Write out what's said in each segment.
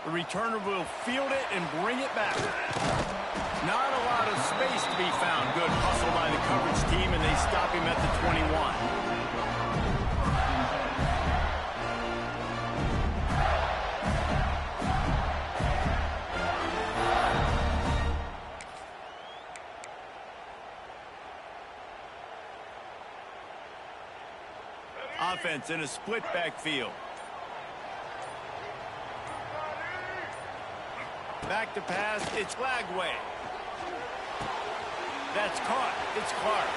The returner will field it and bring it back. Not a lot of space to be found. Good hustle by the coverage team, and they stop him at the 21. Offense in a split backfield. Back to pass, it's Lagway. That's caught, it's Clark.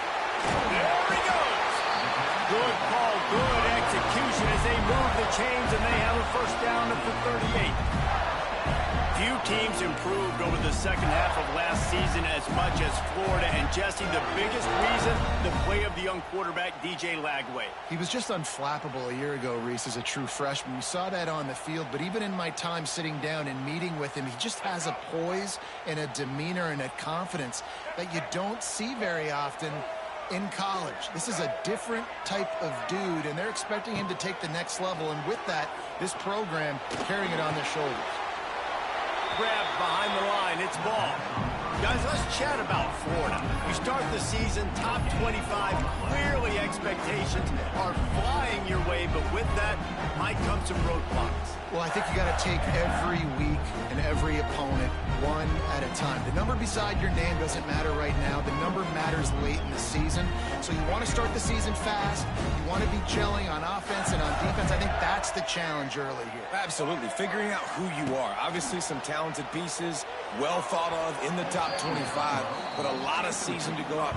There he goes! Good call, good execution as they move the chains and they have a first down at the 38. Few teams improved over the second half of last season as much as Florida. And Jesse, the biggest reason, the play of the young quarterback, DJ Lagway. He was just unflappable a year ago, Reese, as a true freshman. We saw that on the field, but even in my time sitting down and meeting with him, he just has a poise and a demeanor and a confidence that you don't see very often in college. This is a different type of dude, and they're expecting him to take the next level. And with that, this program carrying it on their shoulders. Grab behind the line, it's ball. Guys, let's chat about Florida. You start the season top 25. Clearly expectations are flying your way, but with that might come some roadblocks. Well, I think you got to take every week and every opponent one at a time. The number beside your name doesn't matter right now. The number matters late in the season. So you want to start the season fast. You want to be gelling on offense and on defense. I think that's the challenge early here. Absolutely. Figuring out who you are. Obviously some talented pieces, well thought of in the top 25, but a lot of season to go out.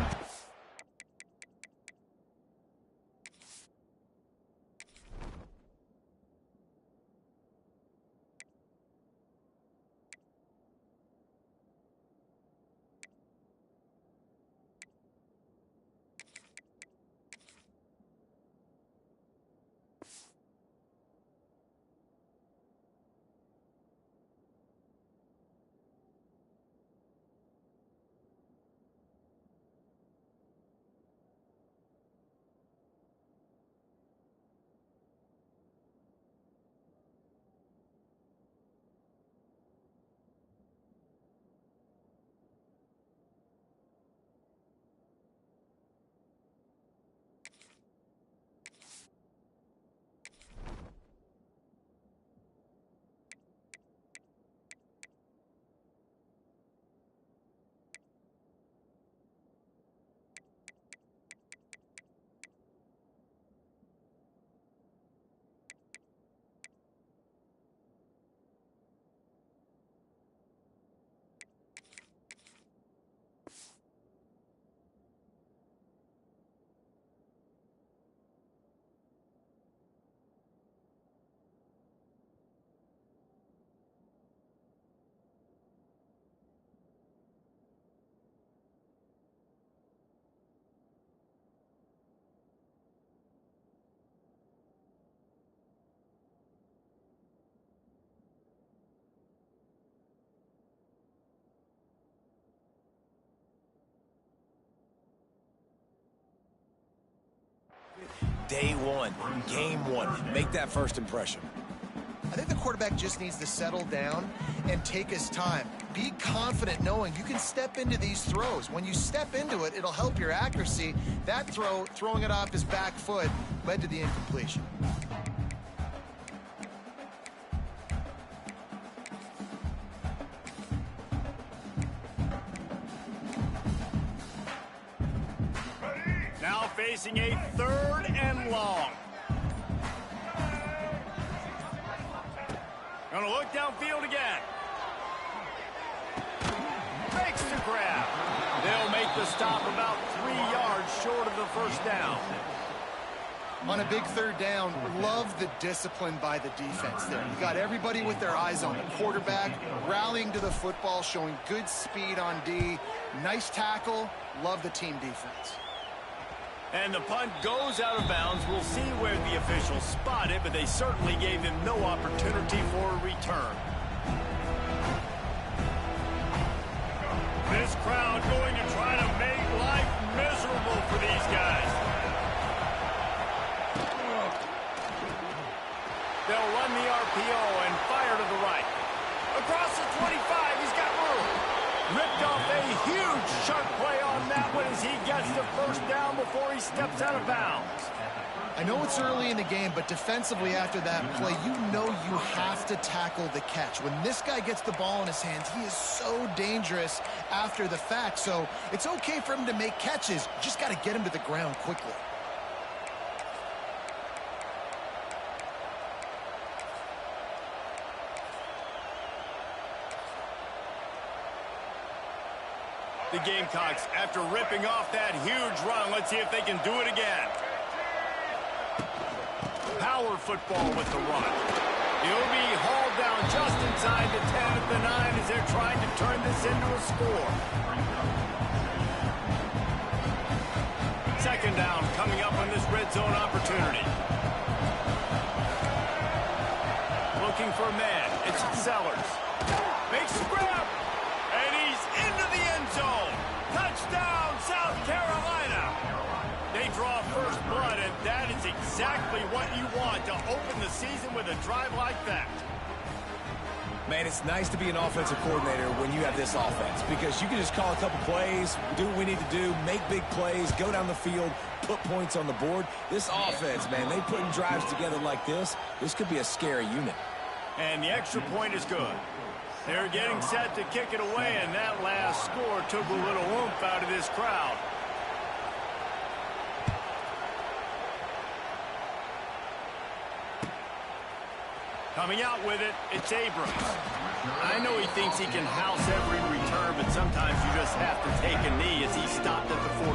Day one, game one. Make that first impression. I think the quarterback just needs to settle down and take his time. Be confident knowing you can step into these throws. When you step into it, it'll help your accuracy. That throw, throwing it off his back foot, led to the incompletion. Now facing a third and long. Gonna look downfield again. Makes the grab. They'll make the stop about 3 yards short of the first down. On a big third down, love the discipline by the defense there. You got everybody with their eyes on the quarterback, rallying to the football, showing good speed on D. Nice tackle. Love the team defense. And the punt goes out of bounds. We'll see where the officials spot it, but they certainly gave him no opportunity for a return. This crowd going to try to make life miserable for these guys. They'll run the RPO and fire to the right. Across the 25, he's got room. Ripped off a huge sharp play on that one as he gets the first down before he steps out of bounds. I know it's early in the game, but defensively after that play, you know you have to tackle the catch. When this guy gets the ball in his hands, he is so dangerous after the fact. So it's okay for him to make catches. You just got to get him to the ground quickly. The Gamecocks, after ripping off that huge run, let's see if they can do it again. Power football with the run. He'll be hauled down just inside the 10 at the 9 as they're trying to turn this into a score. Second down coming up on this red zone opportunity. Looking for a man. It's Sellers. Makes the grab. And he's into the end zone. Touchdown, South Carolina. They draw first blood, and that is exactly what you want to open the season with a drive like that. Man, it's nice to be an offensive coordinator when you have this offense because you can just call a couple plays, do what we need to do, make big plays, go down the field, put points on the board. This offense, man, they putting drives together like this could be a scary unit. And the extra point is good. They're getting set to kick it away, and that last score took a little oomph out of this crowd. Coming out with it, it's Abrams. I know he thinks he can house every return, but sometimes you just have to take a knee as he stopped at the 14.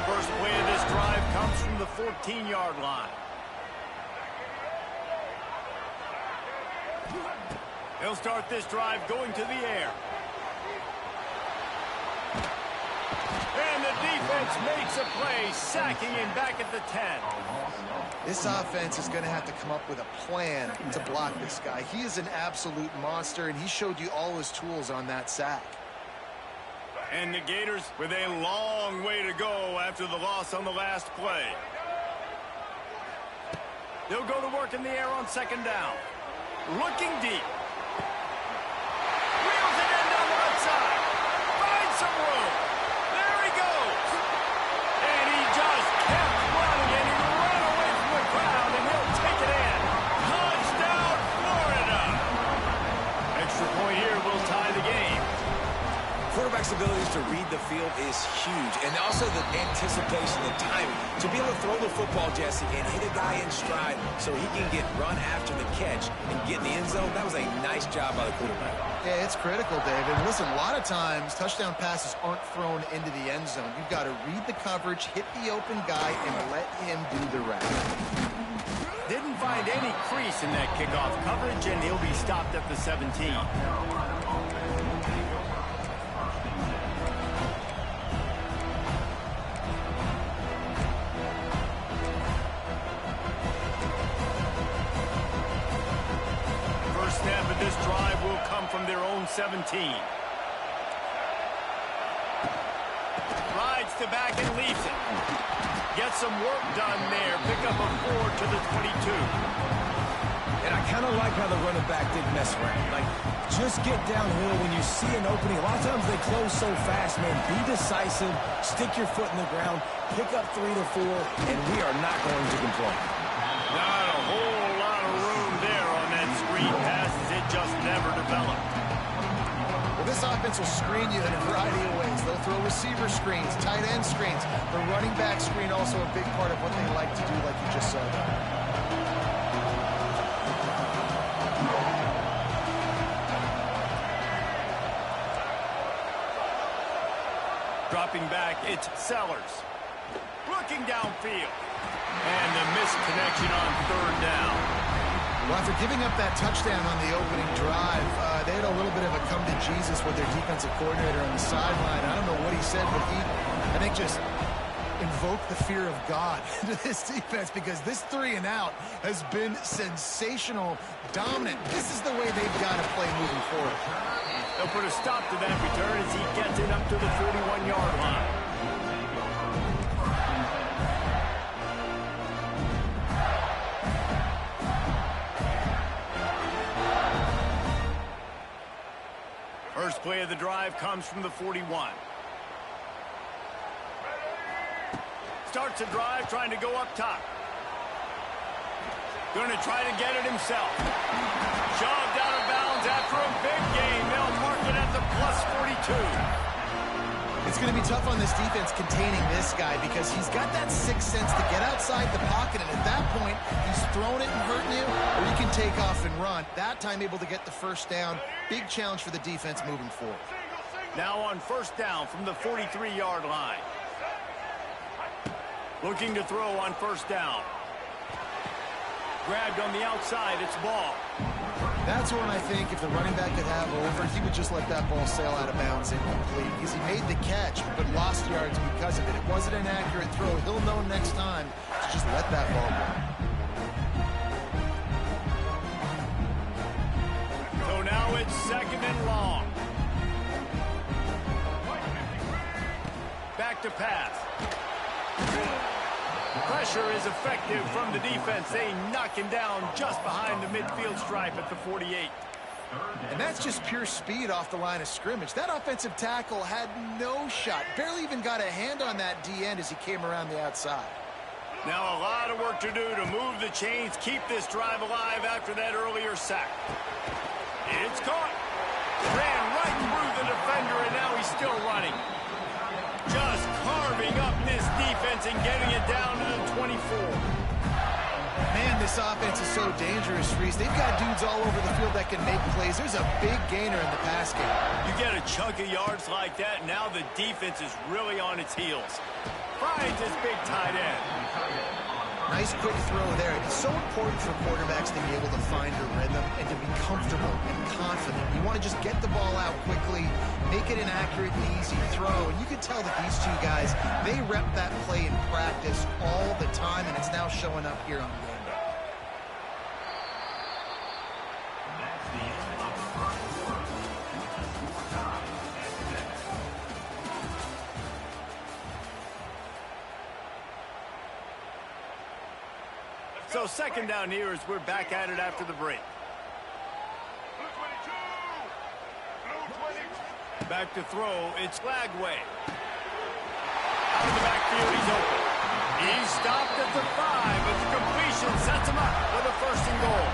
First play of this drive comes from the 14-yard line. He'll start this drive going to the air. And the defense makes a play, sacking him back at the 10. This offense is going to have to come up with a plan to block this guy. He is an absolute monster, and he showed you all his tools on that sack. And the Gators with a long way to go after the loss on the last play. They'll go to work in the air on second down. Looking deep. Wheels it in down the left side. Finds some room. There he goes. And he just kept running, and he ran away from the crowd, and he'll take it in. Touchdown, Florida. Extra point here will tie the game. Quarterback's abilities to read the field is huge, and also the anticipation, the timing. To be able to throw the football, Jesse, and hit a guy in stride so he can get run after the catch and get in the end zone, that was a nice job by the quarterback. Yeah, it's critical, David. Listen, a lot of times touchdown passes aren't thrown into the end zone. You've got to read the coverage, hit the open guy, and let him do the rest. Didn't find any crease in that kickoff coverage, and he'll be stopped at the 17. Snap of this drive will come from their own 17. Rides to back and leaves it. Gets some work done there. Pick up a 4 to the 22. And I kind of like how the running back didn't mess around. Like, just get downhill when you see an opening. A lot of times they close so fast, man. Be decisive. Stick your foot in the ground. Pick up 3 to 4, and we are not going to complain. Not a whole lot of room there on that screen pass as it just never developed. Well, this offense will screen you in a variety of ways. They'll throw receiver screens, tight end screens. The running back screen also a big part of what they like to do, like you just said. Dropping back, it's Sellers. Looking downfield. And the missed connection on third down. Well, after giving up that touchdown on the opening drive, they had a little bit of a come to Jesus with their defensive coordinator on the sideline. I don't know what he said, but he, I think, just invoked the fear of God into this defense because this 3 and out has been sensational, dominant. This is the way they've got to play moving forward. They'll put a stop to that return as he gets it up to the 41-yard line. First play of the drive comes from the 41. Starts a drive trying to go up top. Going to try to get it himself. Shoved out of bounds after a big game. They'll mark it at the +42. It's going to be tough on this defense containing this guy because he's got that sixth sense to get outside the pocket, and at that point, he's throwing it and hurting you, or he can take off and run. That time able to get the first down. Big challenge for the defense moving forward. Now on first down from the 43-yard line. Looking to throw on first down. Grabbed on the outside, it's ball. That's one I think if the running back could have over, he would just let that ball sail out of bounds incomplete because he made the catch but lost yards because of it. It wasn't an accurate throw. He'll know next time to just let that ball go. So now it's second and long. Back to pass. Pressure is effective from the defense. They knock him down just behind the midfield stripe at the 48. And that's just pure speed off the line of scrimmage. That offensive tackle had no shot. Barely even got a hand on that D-end as he came around the outside. Now a lot of work to do to move the chains, keep this drive alive after that earlier sack. It's caught. Ran right through the defender, and now he's still running. Just carving up this defense and getting it down to the 24. Man, this offense is so dangerous, Reese. They've got dudes all over the field that can make plays. There's a big gainer in the pass game. You get a chunk of yards like that, now the defense is really on its heels. Finds his big tight end. Nice quick throw there. It's so important for quarterbacks to be able to find a rhythm and to be comfortable and confident. You want to just get the ball out quickly, make it an accurate and easy throw. And you can tell that these two guys, they rep that play in practice all the time, and it's now showing up here on game day. So second down here as we're back at it after the break. Back to throw, it's Lagway. Out of the backfield, he's open. He's stopped at the 5, but the completion sets him up for the first and goal.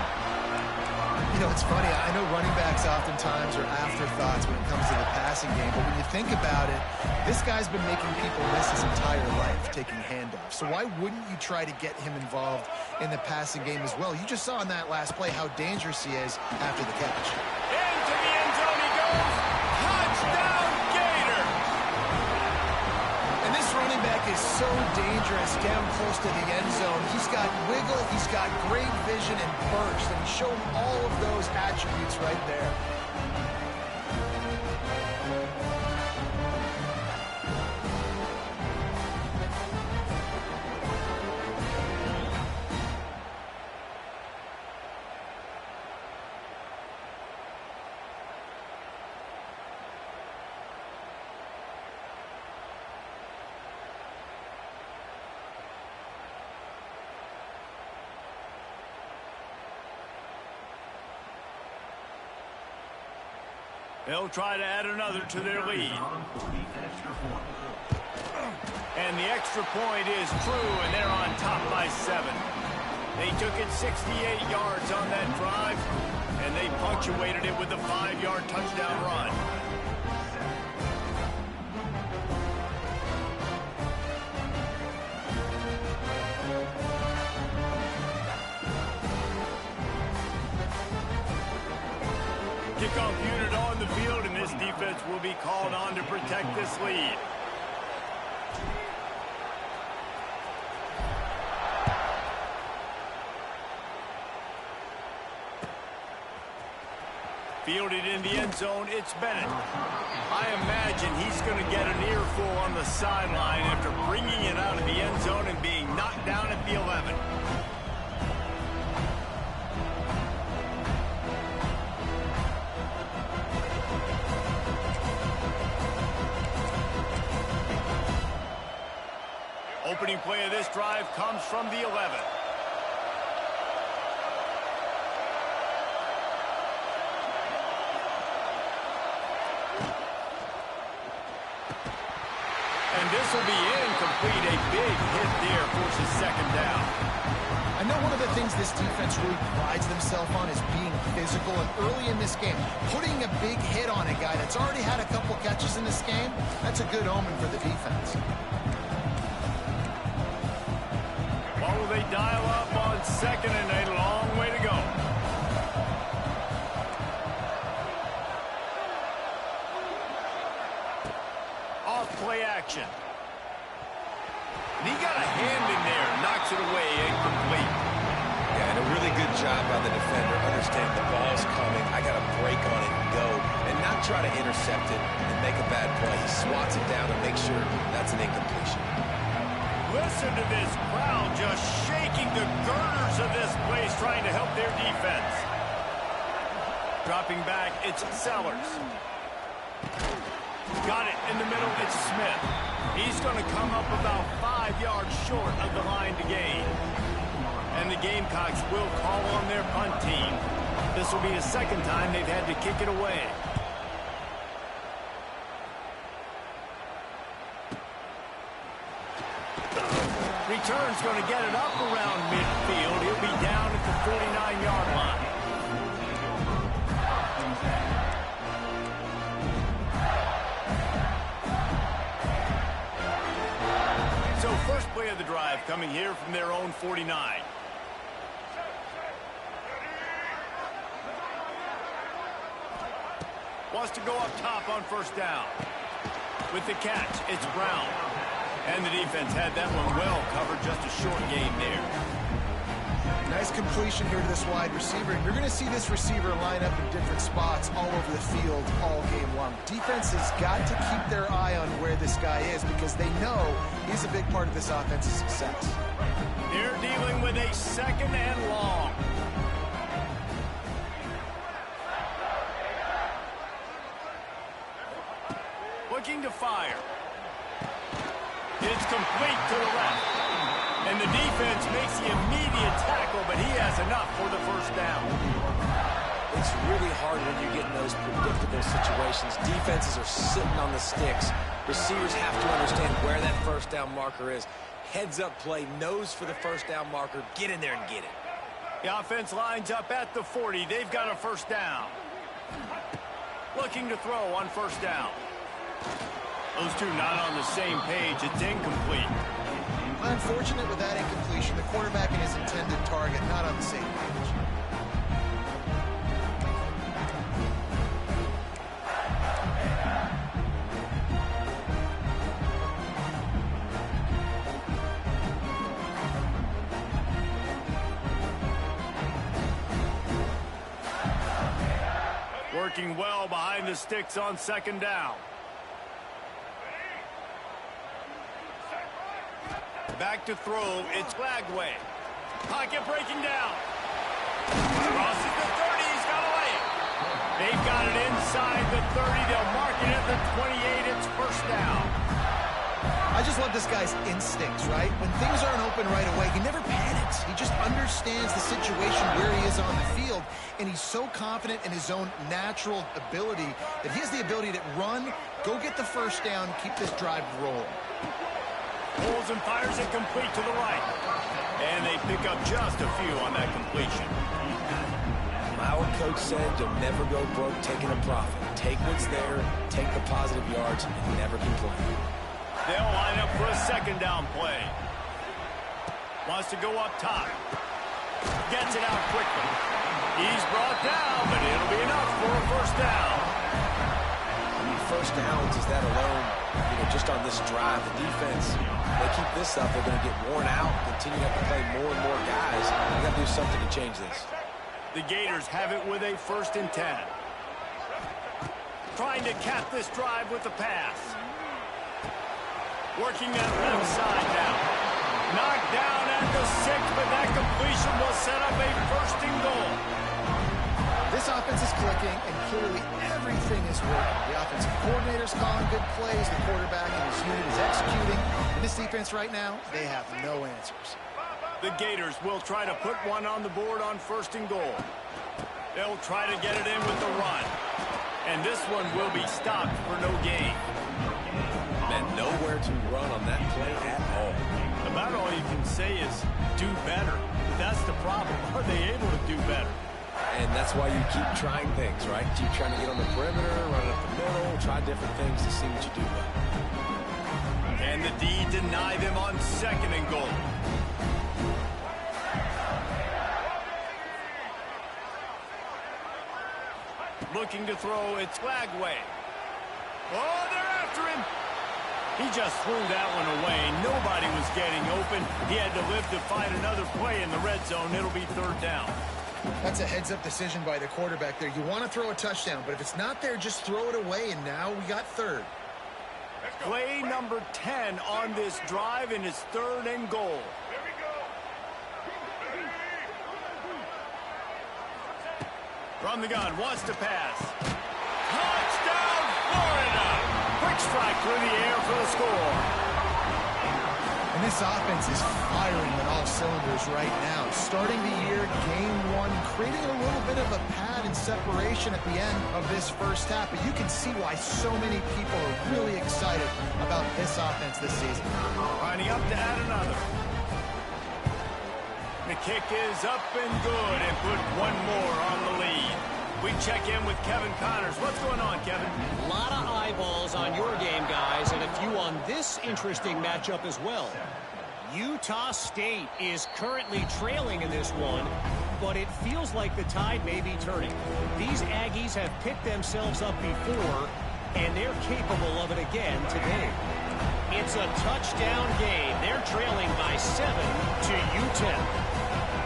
You know, it's funny. I know running backs oftentimes are afterthoughts when it comes to the passing game, but when you think about it, this guy's been making people miss his entire life taking handoffs. So why wouldn't you try to get him involved in the passing game as well? You just saw in that last play how dangerous he is after the catch. Into the end zone he goes. Touchdown, Gator! And this running back is so dangerous down close to the end zone. He's got wiggle, he's got great vision and burst, and he's shown all of those attributes right there. They'll try to add another to their lead. And the extra point is true, and they're on top by 7. They took it 68 yards on that drive, and they punctuated it with a 5-yard touchdown run. Kickoff unit on the field, and this defense will be called on to protect this lead. Fielded in the end zone, it's Bennett. I imagine he's going to get an earful on the sideline after bringing it out of the end zone and being knocked down at the 11. Opening play of this drive comes from the 11. And this will be incomplete. A big hit there forces second down. I know one of the things this defense really prides themselves on is being physical, and early in this game, putting a big hit on a guy that's already had a couple catches in this game, that's a good omen for the defense. What will they dial up on second and a long way to go? Off play action. And he got a hand in there, knocks it away, incomplete. Yeah, and a really good job by the defender, understanding the ball's coming. I got to break on it and go, and not try to intercept it and make a bad play. He swats it down and makes sure that's an incompletion. Listen to this crowd just shaking the girders of this place, trying to help their defense. Dropping back, it's Sellers. Got it in the middle, it's Smith. He's going to come up about 5 yards short of the line to gain. And the Gamecocks will call on their punt team. This will be the second time they've had to kick it away. Return's going to get it up around midfield. He'll be down at the 49-yard line. So first play of the drive coming here from their own 49. Wants to go up top on first down. With the catch, it's Brown. And the defense had that one well covered, just a short gain there. Nice completion here to this wide receiver. You're going to see this receiver line up in different spots all over the field all game long. Defense has got to keep their eye on where this guy is because they know he's a big part of this offense's success. They're dealing with a second and long. Looking to fire. It's complete to the left. And the defense makes the immediate tackle, but he has enough for the first down. It's really hard when you get in those predictable situations. Defenses are sitting on the sticks. Receivers have to understand where that first down marker is. Heads up play, nose for the first down marker. Get in there and get it. The offense lines up at the 40. They've got a first down. Looking to throw on first down. Those two not on the same page. It's incomplete. Unfortunate with that incompletion. The quarterback and his intended target not on the same page. Working well behind the sticks on second down. Back to throw, it's Flagway. Pocket breaking down. Crosses the 30, he's got to lay it. They've got it inside the 30, they'll mark it at the 28, it's first down. I just love this guy's instincts, right? When things aren't open right away, he never panics. He just understands the situation where he is on the field, and he's so confident in his own natural ability that he has the ability to run, go get the first down, keep this drive rolling. Pulls and fires it complete to the right. And they pick up just a few on that completion. Our coach said you'll never go broke taking a profit. Take what's there, take the positive yards, and never complain. They'll line up for a second down play. Wants to go up top. Gets it out quickly. He's brought down, but it'll be enough for a first down. I mean, first downs is that alone, just on this drive. The defense, they keep this up, they're going to get worn out, continue to have to play more and more guys. They've got to do something to change this. The Gators have it with a 1st and 10. Trying to cap this drive with the pass. Working that left side now. Knocked down at the 6, but that completion will set up a 1st and goal. This offense is clicking, and clearly everything is working. The offensive coordinator's calling good plays. The quarterback and his unit is executing. And this defense right now, they have no answers. The Gators will try to put one on the board on 1st and goal. They'll try to get it in with the run. And this one will be stopped for no gain. Man, nowhere to run do better. But that's the problem. Are they able to do better? And that's why you keep trying things, right? Keep trying to get on the perimeter, run up the middle, try different things to see what you do well. Can the D deny them on 2nd and goal? Looking to throw, it's Flagway. Oh, they're after him. He just threw that one away. Nobody was getting open. He had to live to fight another play in the red zone. It'll be 3rd down. That's a heads-up decision by the quarterback there. You want to throw a touchdown, but if it's not there, just throw it away, and now we got 3rd. Play number 10 on this drive, and it's 3rd and goal. From the gun, wants to pass. Touchdown, Florida! Quick strike through the air for the score. And this offense is firing on all cylinders right now. Starting the year, game 1, creating a little bit of a pad and separation at the end of this first half. But you can see why so many people are really excited about this offense this season. Lining up to add another. The kick is up and good, and put one more on the lead. We check in with Kevin Connors. What's going on, Kevin? A lot of eyeballs on your game, guys, and a few on this interesting matchup as well. Utah State is currently trailing in this one, but it feels like the tide may be turning. These Aggies have picked themselves up before, and they're capable of it again today. It's a touchdown game. They're trailing by 7 to U10.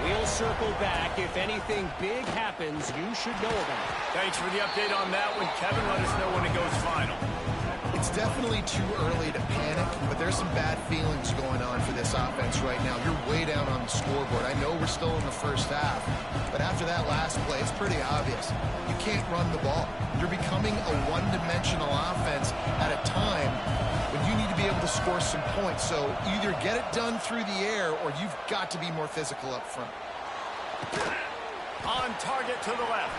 We'll circle back. If anything big happens, you should know about it. Thanks for the update on that one, Kevin. Let us know when it goes final. It's definitely too early to panic, but there's some bad feelings going on for this offense right now. You're way down on the scoreboard. I know we're still in the first half, but after that last play, it's pretty obvious. You can't run the ball. You're becoming a one-dimensional offense at a time when you need to be able to score some points. So either get it done through the air or you've got to be more physical up front. On target to the left.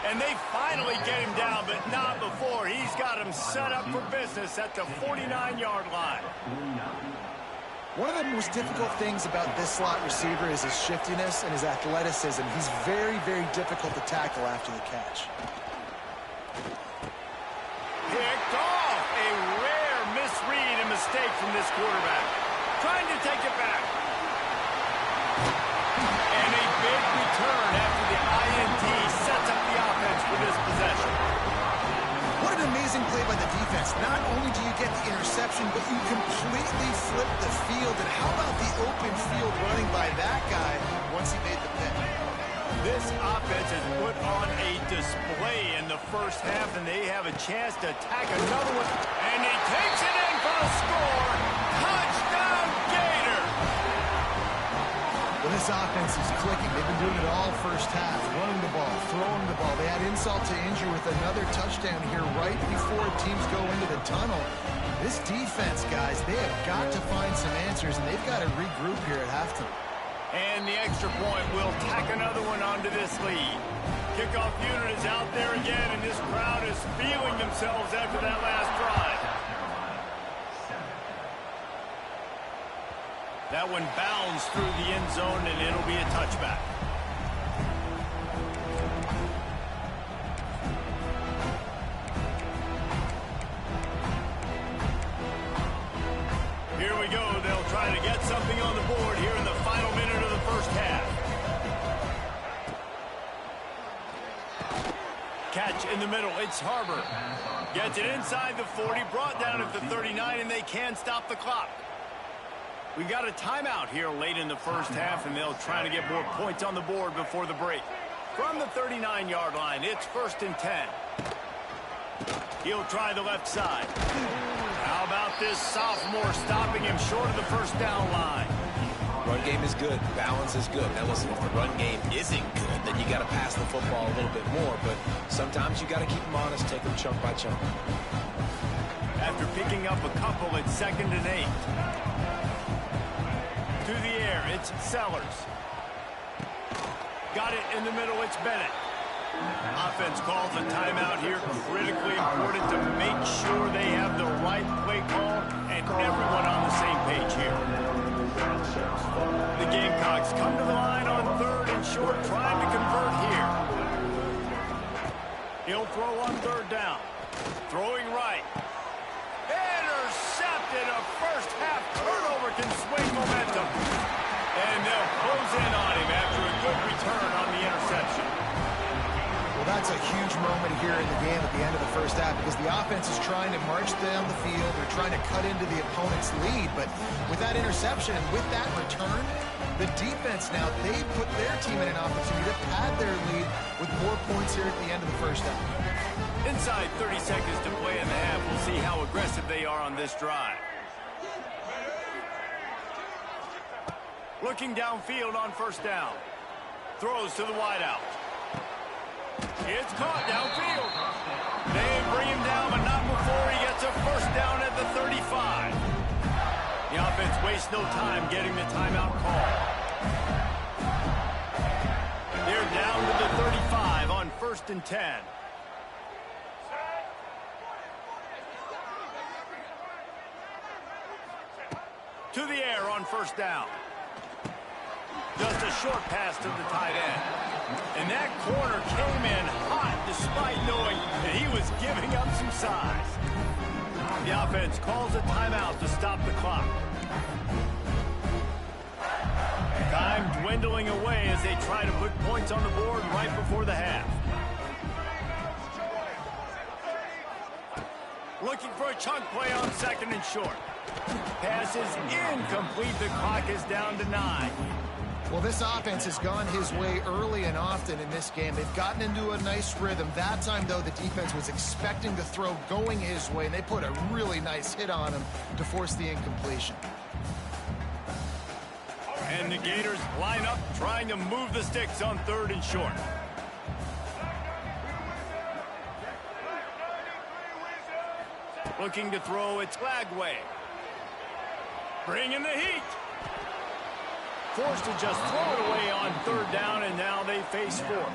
And they finally get him down, but not before. He's got him set up for business at the 49-yard line. One of the most difficult things about this slot receiver is his shiftiness and his athleticism. He's very, very difficult to tackle after the catch. Picked off. A rare misread and mistake from this quarterback. Trying to take it back. And a big return after the INT sets up the offense for this possession. What an amazing play by the defense. Not only do you get the interception, but you completely flip the field. And how about the open field running by that guy once he made the pick? This offense has put on a display in the first half, and they have a chance to attack another one. And he takes it in for the score. Touchdown, Gator! Well, this offense is clicking. They've been doing it all first half. Running the ball, throwing the ball. They had insult to injury with another touchdown here right before teams go into the tunnel. This defense, guys, they have got to find some answers, and they've got to regroup here at halftime. And the extra point will tack another one onto this lead. Kickoff unit is out there again, and this crowd is feeling themselves after that last drive. That one bounds through the end zone, and it'll be a touchback. Here we go. They'll try to get something on the board here in the final minute of the first half. Catch in the middle. It's Harbor. Gets it inside the 40, brought down at the 39, and they can stop the clock. We got a timeout here late in the first half, and they'll try to get more points on the board before the break. From the 39-yard line, it's 1st and 10. He'll try the left side. How about this sophomore stopping him short of the first down line? Run game is good. Balance is good. Now listen, if the run game isn't good, then you got to pass the football a little bit more. But sometimes you got to keep them honest, take them chunk by chunk. After picking up a couple, it's 2nd and 8. To the air, it's Sellers. Got it in the middle, it's Bennett. Offense calls a timeout here. Critically important to make sure they have the right play call and everyone on the same page here. The game short, trying to convert here. He'll throw on third down. Throwing right. Intercepted. A first-half turnover can swing momentum. And they'll close in on him after a good return on the interception. Well, that's a huge moment here in the game at the end of the first half because the offense is trying to march down the field. They're trying to cut into the opponent's lead. But with that interception and with that return, the defense now, they've put their team in an opportunity to pad their lead with more points here at the end of the first half. Inside 30 seconds to play in the half. We'll see how aggressive they are on this drive. Looking downfield on first down. Throws to the wideout. It's caught downfield. They bring him down, but not before he gets a first down at the 35. The offense wastes no time getting the timeout call. They're down to the 35 on 1st and 10. To the air on first down. Just a short pass to the tight end. And that corner came in hot despite knowing that he was giving up some size. The offense calls a timeout to stop the clock. Time dwindling away as they try to put points on the board right before the half. Looking for a chunk play on 2nd and short. Pass is incomplete. The clock is down to 9. Well, this offense has gone his way early and often in this game. They've gotten into a nice rhythm. That time, though, the defense was expecting the throw going his way, and they put a really nice hit on him to force the incompletion. And the Gators line up, trying to move the sticks on 3rd and short. Looking to throw, it's Glagway. Bringing the heat. Forced to just throw it away on 3rd down, and now they face 4th.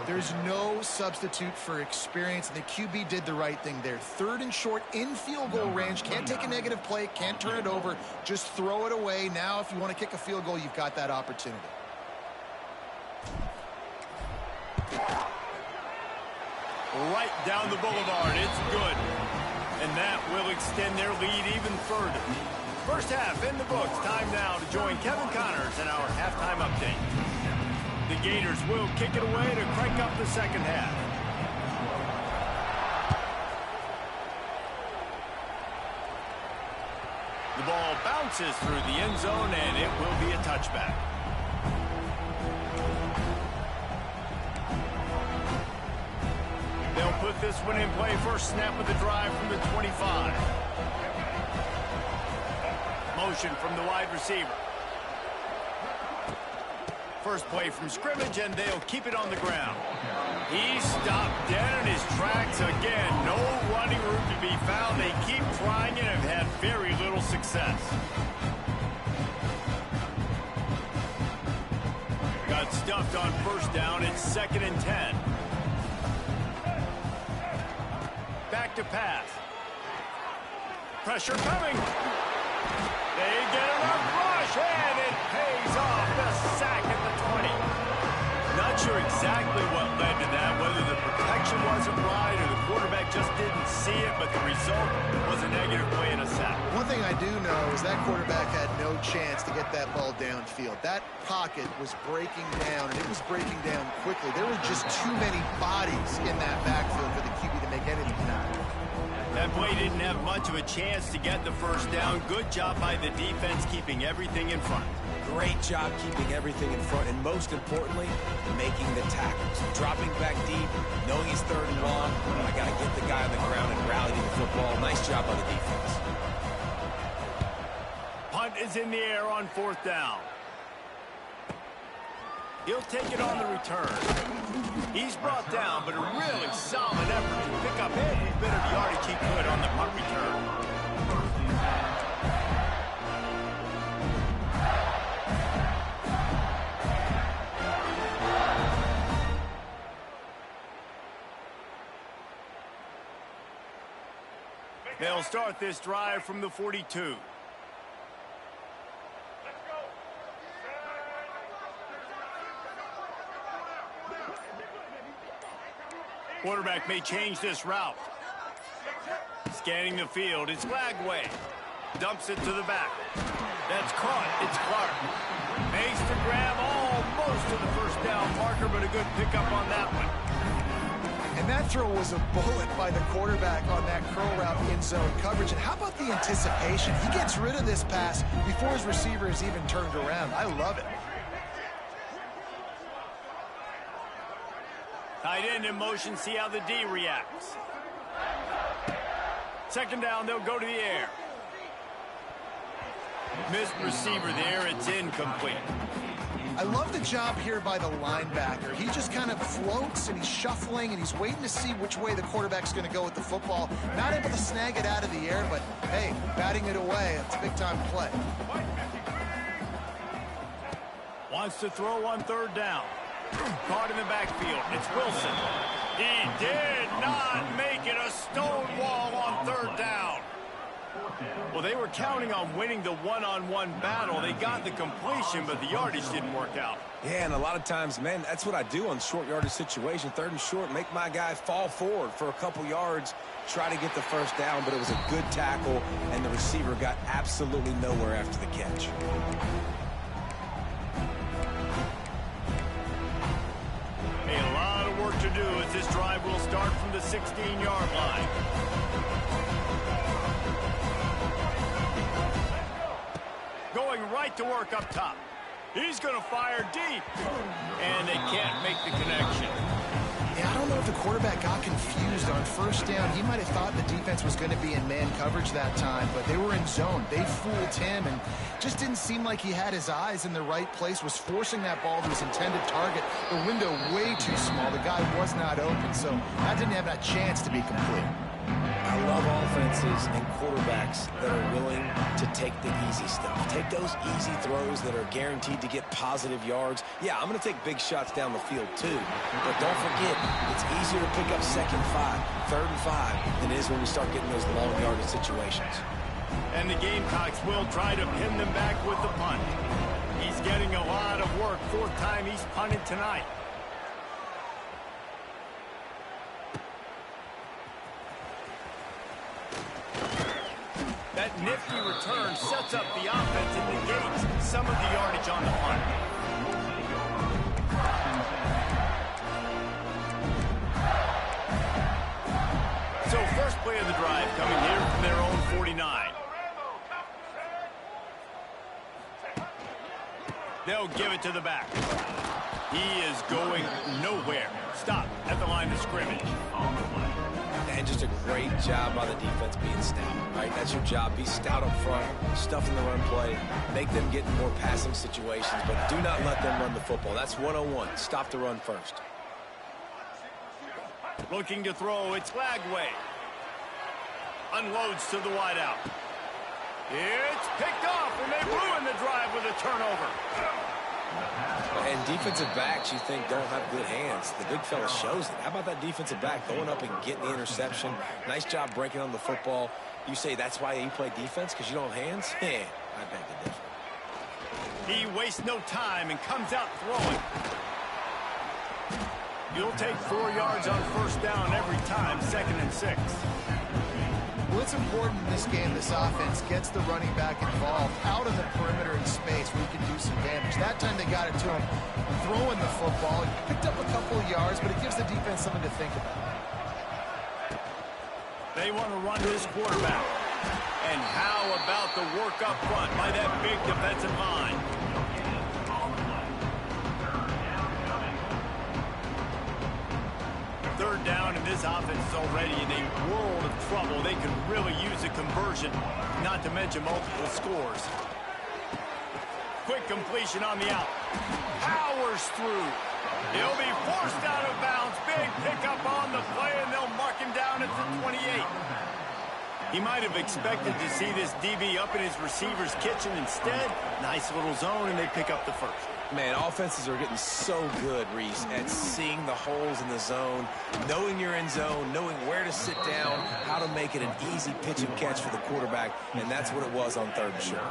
There's no substitute for experience, and the QB did the right thing there. 3rd and short in field goal range. Can't take a negative play, can't turn it over. Just throw it away. Now, if you want to kick a field goal, you've got that opportunity. Right down the boulevard. It's good. And that will extend their lead even further. First half in the books. Time now to join Kevin Connors in our halftime update. The Gators will kick it away to crank up the second half. The ball bounces through the end zone, and it will be a touchback. They'll put this one in play. First snap of the drive from the 25. Motion from the wide receiver. First play from scrimmage, and they'll keep it on the ground. He stopped dead in his tracks again. No running room to be found. They keep trying and have had very little success. Got stuffed on first down. It's 2nd and 10. Back to pass. Pressure coming. They get enough rush, and it pays off. The sack at the 20. Not sure exactly what led to that, whether the protection wasn't right or the quarterback just didn't see it, but the result was a negative play and a sack. One thing I do know is that quarterback had no chance to get that ball downfield. That pocket was breaking down, and it was breaking down quickly. There were just too many bodies in that backfield for the QB to make anything happen. That play didn't have much of a chance to get the first down. Good job by the defense keeping everything in front. Great job keeping everything in front, and most importantly, making the tackles. Dropping back deep, knowing he's 3rd and long, but I got to get the guy on the ground and rally to the football. Nice job by the defense. Punt is in the air on 4th down. He'll take it on the return. He's brought down, but a really solid effort to pick up every bit of yardage he could on the punt return. They'll start this drive from the 42. Quarterback may change this route. Scanning the field, it's Lagway. Dumps it to the back. That's caught. It's Clark. Makes the grab almost to the first down marker, but a good pickup on that one. And that throw was a bullet by the quarterback on that curl route in zone coverage. And how about the anticipation? He gets rid of this pass before his receiver is even turned around. I love it. Tight end in motion, see how the D reacts. Second down, they'll go to the air. Missed receiver there, it's incomplete. I love the job here by the linebacker. He just kind of floats and he's shuffling and he's waiting to see which way the quarterback's going to go with the football. Not able to snag it out of the air, but hey, batting it away, it's a big-time play. Wants to throw on third down. Caught in the backfield. It's Wilson. He did not make it a stonewall on third down. Well, they were counting on winning the one-on-one battle. They got the completion, but the yardage didn't work out. Yeah, and a lot of times, man, that's what I do on short yardage situation. Third and short, make my guy fall forward for a couple yards, try to get the first down, but it was a good tackle, and the receiver got absolutely nowhere after the catch. A lot of work to do as this drive will start from the 16-yard line. Going right to work up top. He's going to fire deep. And they can't make the connection. Yeah, I don't know if the quarterback got confused on first down. He might have thought the defense was going to be in man coverage that time, but they were in zone. They fooled him and just didn't seem like he had his eyes in the right place, was forcing that ball to his intended target. The window way too small. The guy was not open, so that didn't have that chance to be complete. I love offenses and quarterbacks that are willing to take the easy stuff. Take those easy throws that are guaranteed to get positive yards. Yeah, I'm going to take big shots down the field too. But don't forget, it's easier to pick up second 5, third and 5 than it is when we start getting those long yardage situations. And the Gamecocks will try to pin them back with the punt. He's getting a lot of work. Fourth time he's punted tonight. That nifty return sets up the offense and negates some of the yardage on the punt. So first play of the drive coming here from their own 49. They'll give it to the back. He is going nowhere. Stop at the line of scrimmage. And just a great job by the defense being stout, right? That's your job. Be stout up front, stuff in the run play, make them get in more passing situations, but do not let them run the football. That's 101. Stop the run first. Looking to throw, it's Lagway. Unloads to the wideout. It's picked off, and they ruin the drive with a turnover. And defensive backs, you think, don't have good hands. The big fella shows it. How about that defensive back going up and getting the interception? Nice job breaking on the football. You say that's why you play defense, because you don't have hands? Yeah, I beg to differ. He wastes no time and comes out throwing. You'll take 4 yards on first down every time, 2nd and 6. Well, it's important in this game, this offense gets the running back involved out of the perimeter in space where he can do some damage. That time they got it to him throwing the football. He picked up a couple of yards, but it gives the defense something to think about. They want to run this quarterback. And how about the work up front by that big defensive line? Third down, and this offense is already in a world of trouble. They could really use a conversion, not to mention multiple scores. Quick completion on the out. Powers through. He'll be forced out of bounds. Big pickup on the play, and they'll mark him down at the 28. He might have expected to see this DB up in his receiver's kitchen. Instead, nice little zone, and they pick up the first. Man, offenses are getting so good, Reese, at seeing the holes in the zone, knowing you're in zone, knowing where to sit down, how to make it an easy pitch and catch for the quarterback, and that's what it was on 3rd and short.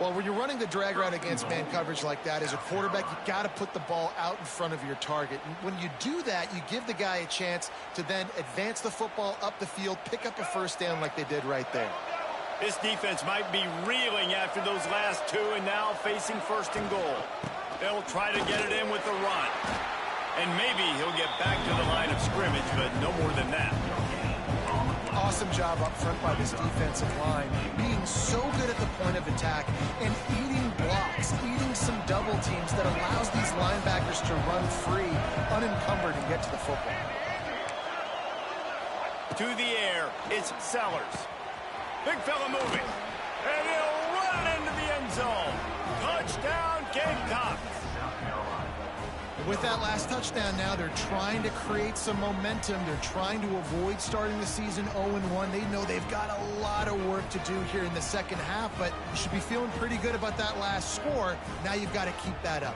Well, when you're running the drag route against man coverage like that, as a quarterback, you got to put the ball out in front of your target. And when you do that, you give the guy a chance to then advance the football up the field, pick up a first down like they did right there. This defense might be reeling after those last 2 and now facing 1st and goal. They'll try to get it in with the run. And maybe he'll get back to the line of scrimmage, but no more than that. Awesome job up front by this defensive line, being so good at the point of attack and eating blocks, eating some double teams that allows these linebackers to run free, unencumbered, and get to the football. To the air, it's Sellers. Big fella moving. And he'll run it into the end zone. Touchdown, Gamecocks. With that last touchdown now, they're trying to create some momentum. They're trying to avoid starting the season 0-1. They know they've got a lot of work to do here in the second half, but you should be feeling pretty good about that last score. Now you've got to keep that up.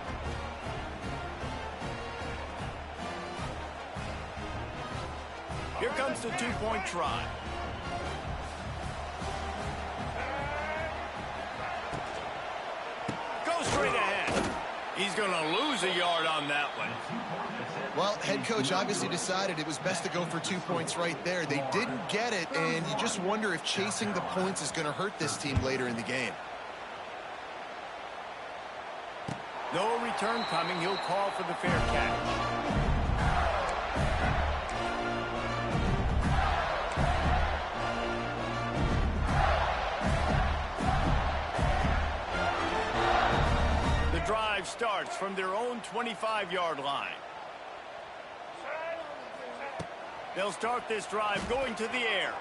Here comes the 2-point try. Go straight ahead. He's going to lose a yard on that one. Well, head coach obviously decided it was best to go for 2 points right there. They didn't get it, and you just wonder if chasing the points is going to hurt this team later in the game. No return coming. He'll call for the fair catch. Drive starts from their own 25-yard line. They'll start this drive going to the air.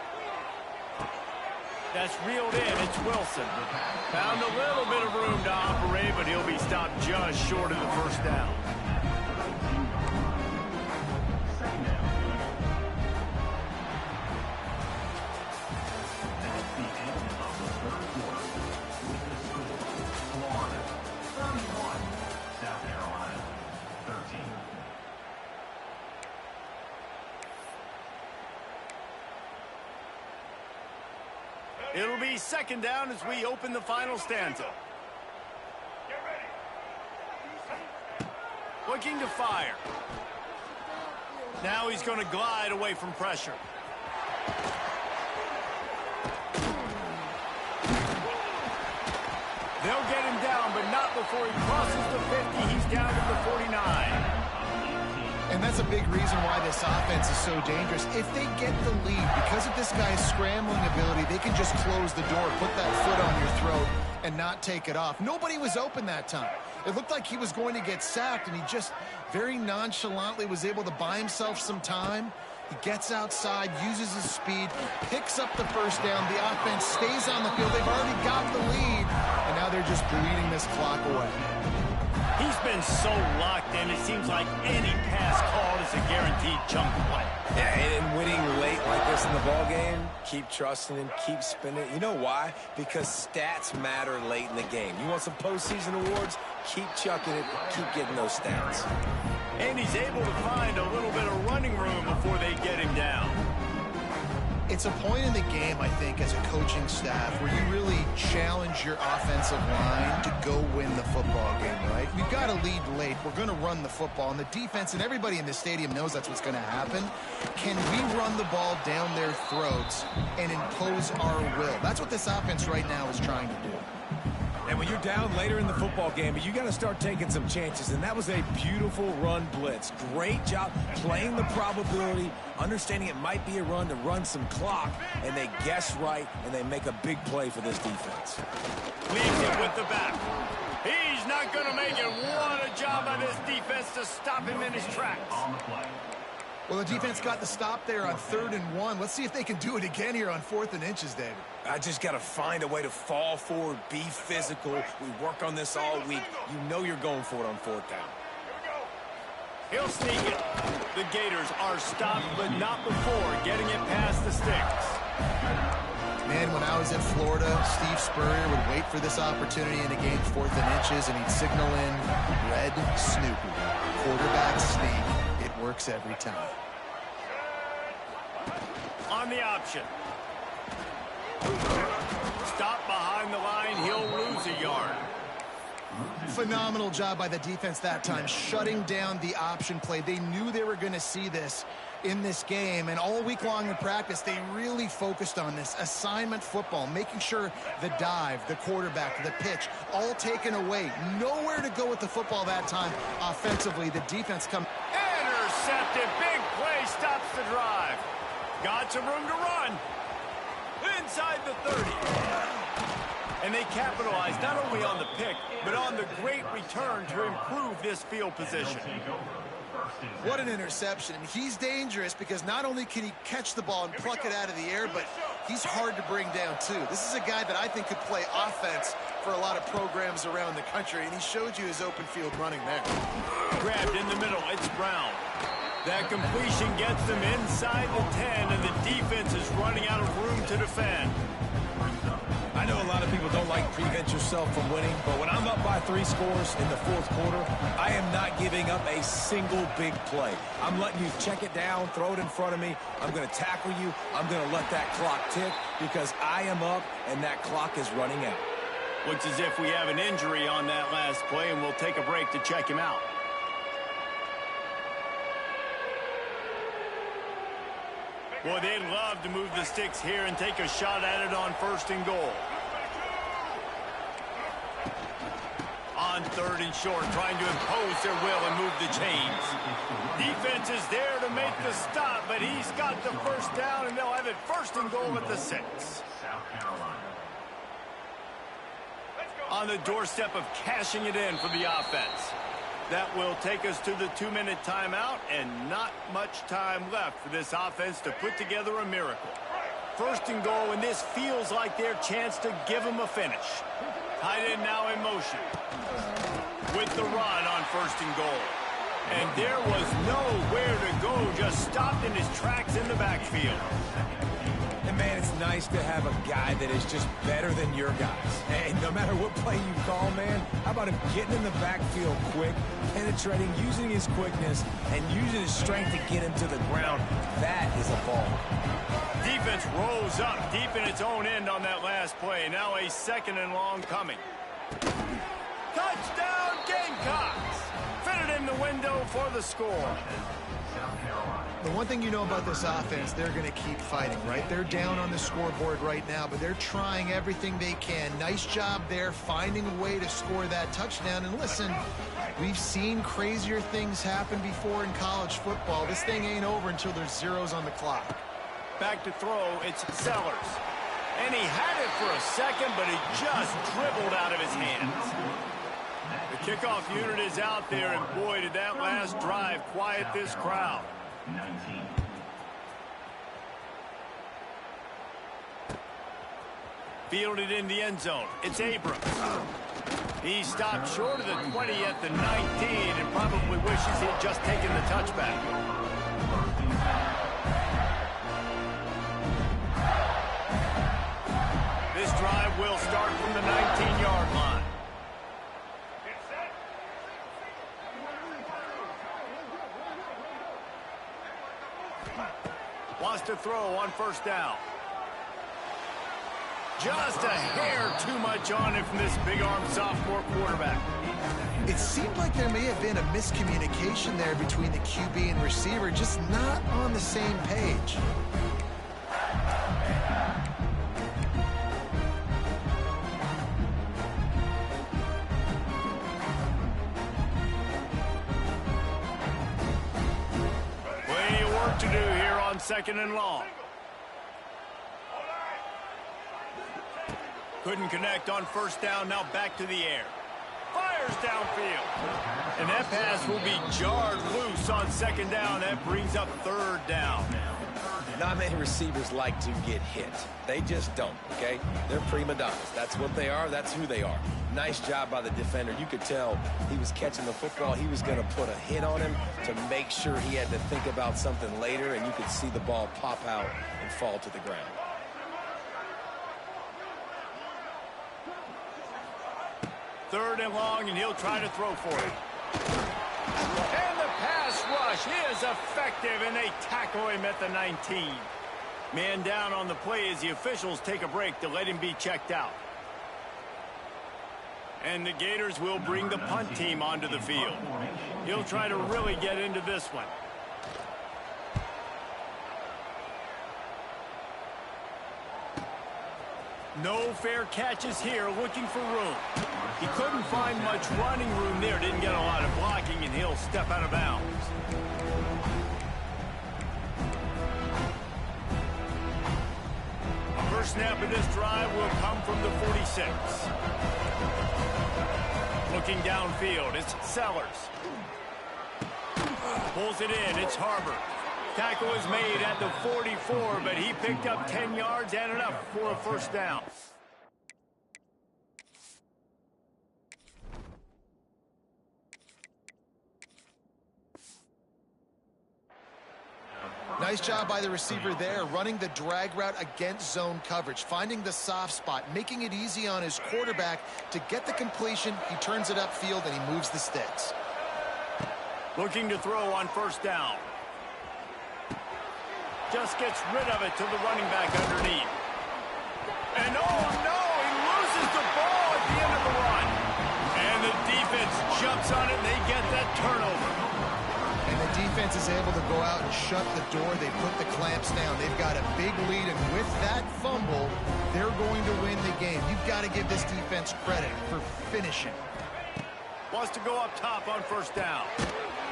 That's reeled in. It's Wilson. Found a little bit of room to operate, but he'll be stopped just short of the first down. It'll be second down as we open the final stanza. Looking to fire. Now he's going to glide away from pressure. They'll get him down, but not before he crosses the 50. He's down to the 49. And that's a big reason why this offense is so dangerous. If they get the lead, because of this guy's scrambling ability, they can just close the door, put that foot on your throat, and not take it off. Nobody was open that time. It looked like he was going to get sacked, and he just very nonchalantly was able to buy himself some time. He gets outside, uses his speed, picks up the first down. The offense stays on the field. They've already got the lead, and now they're just bleeding this clock away. He's been so locked in, it seems like any pass called is a guaranteed chunk play. Yeah, and winning late like this in the ball game, keep trusting him, keep spinning. You know why? Because stats matter late in the game. You want some postseason awards? Keep chucking it, keep getting those stats. And he's able to find a little bit of running room before they get him down. It's a point in the game, I think, as a coaching staff where you really challenge your offensive line to go win the football game, right? We've got to lead late. We're going to run the football, and the defense and everybody in the stadium knows that's what's going to happen. Can we run the ball down their throats and impose our will? That's what this offense right now is trying to do. And when you're down later in the football game, you got to start taking some chances. And that was a beautiful run blitz. Great job playing the probability, understanding it might be a run to run some clock. And they guess right, and they make a big play for this defense. Leaves it with the back. He's not going to make it. What a job by this defense to stop him in his tracks. Well, the defense got the stop there on 3rd and 1. Let's see if they can do it again here on 4th and inches, David. I just got to find a way to fall forward, be physical. We work on this all week. You know you're going for it on 4th down. He'll sneak it. The Gators are stopped, but not before getting it past the sticks. Man, when I was at Florida, Steve Spurrier would wait for this opportunity in a game, 4th and inches, and he'd signal in red Snoopy, quarterback sneak. It works every time. On the option. Stop behind the line. He'll lose a yard. Phenomenal job by the defense that time, shutting down the option play. They knew they were going to see this in this game, and all week long in practice, they really focused on this assignment football, making sure the dive, the quarterback, the pitch, all taken away. Nowhere to go with the football that time offensively. The defense come. Intercepted. Big play stops the drive. Got some room to run. Inside the 30. And they capitalized not only on the pick, but on the great return to improve this field position. What an interception. He's dangerous because not only can he catch the ball and pluck it out of the air, but he's hard to bring down too. This is a guy that I think could play offense for a lot of programs around the country, and he showed you his open field running there. Grabbed in the middle. It's Brown. That completion gets them inside the 10, and the defense is running out of room to defend. I know a lot of people don't like prevent yourself from winning, but when I'm up by 3 scores in the 4th quarter, I am not giving up a single big play. I'm letting you check it down, throw it in front of me. I'm going to tackle you. I'm going to let that clock tick because I am up and that clock is running out. Looks as if we have an injury on that last play, and we'll take a break to check him out. Boy, they'd love to move the sticks here and take a shot at it on 1st and goal. On 3rd and short, trying to impose their will and move the chains. Defense is there to make the stop, but he's got the 1st down, and they'll have it 1st and goal at the 6. On the doorstep of cashing it in for the offense. That will take us to the 2-minute timeout, and not much time left for this offense to put together a miracle. 1st and goal, and this feels like their chance to give them a finish. Tight end now in motion. With the run on 1st and goal. And there was nowhere to go, just stopped in his tracks in the backfield. And, man, it's nice to have a guy that is just better than your guys. And no matter what play you call, man, how about him getting in the backfield quick, penetrating, using his quickness, and using his strength to get him to the ground. That is a ball. Defense rolls up deep in its own end on that last play. Now a 2nd and long coming. Touchdown, Gamecocks! Fitted in the window for the score. The one thing you know about this offense, they're going to keep fighting, right? They're down on the scoreboard right now, but they're trying everything they can. Nice job there, finding a way to score that touchdown. And listen, we've seen crazier things happen before in college football. This thing ain't over until there's zeros on the clock. Back to throw, it's Sellers. And he had it for a second, but it just dribbled out of his hands. The kickoff unit is out there, and boy, did that last drive quiet this crowd. 19. Fielded in the end zone. It's Abrams. He stopped short of the 20 at the 19 and probably wishes he'd just taken the touchback. This drive will start from the 19-yard line. Wants to throw on 1st down. Just a hair too much on it from this big-arm sophomore quarterback. It seemed like there may have been a miscommunication there between the QB and receiver, just not on the same page. Plenty of work to do here on 2nd and long. Couldn't connect on 1st down, now back to the air. Fires downfield. And that pass will be jarred loose on 2nd down. That brings up 3rd down. Not many receivers like to get hit. They just don't, okay? They're prima donnas. That's what they are. That's who they are. Nice job by the defender. You could tell he was catching the football. He was going to put a hit on him to make sure he had to think about something later, and you could see the ball pop out and fall to the ground. 3rd and long, and he'll try to throw for it. And the pass rush is effective, and they tackle him at the 19. Man down on the play as the officials take a break to let him be checked out. And the Gators will bring the punt team onto the field. He'll try to really get into this one. No fair catches here, looking for room. He couldn't find much running room there, didn't get a lot of blocking, and he'll step out of bounds. First snap of this drive will come from the 46. Looking downfield, it's Sellers. Pulls it in, it's Harbor. Tackle is made at the 44, but he picked up 10 yards and enough for a first down. Nice job by the receiver there, running the drag route against zone coverage, finding the soft spot, making it easy on his quarterback to get the completion. He turns it upfield, and he moves the sticks. Looking to throw on first down. Just gets rid of it to the running back underneath. And oh no, he loses the ball at the end of the run. And the defense jumps on it, and they get that turnover. And the defense is able to go out and shut the door. They put the clamps down. They've got a big lead, and with that fumble, they're going to win the game. You've got to give this defense credit for finishing. Wants to go up top on first down.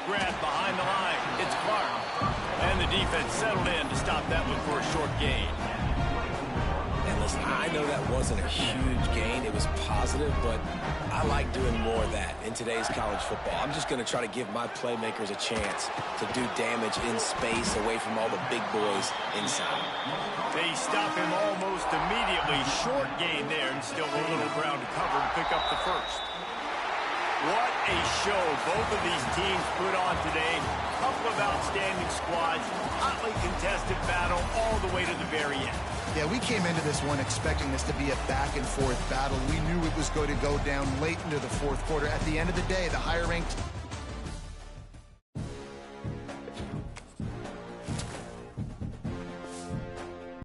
Grant behind the line. It's Clark. And the defense settled in to stop that one for a short gain. And listen, I know that wasn't a huge gain. It was positive, but I like doing more of that in today's college football. I'm just going to try to give my playmakers a chance to do damage in space away from all the big boys inside. They stop him almost immediately. Short gain there, and still a little ground to cover and pick up the first. What a show both of these teams put on today. Couple of outstanding squads, hotly contested battle all the way to the very end. Yeah, we came into this one expecting this to be a back-and-forth battle. We knew it was going to go down late into the fourth quarter. At the end of the day, the higher-ranked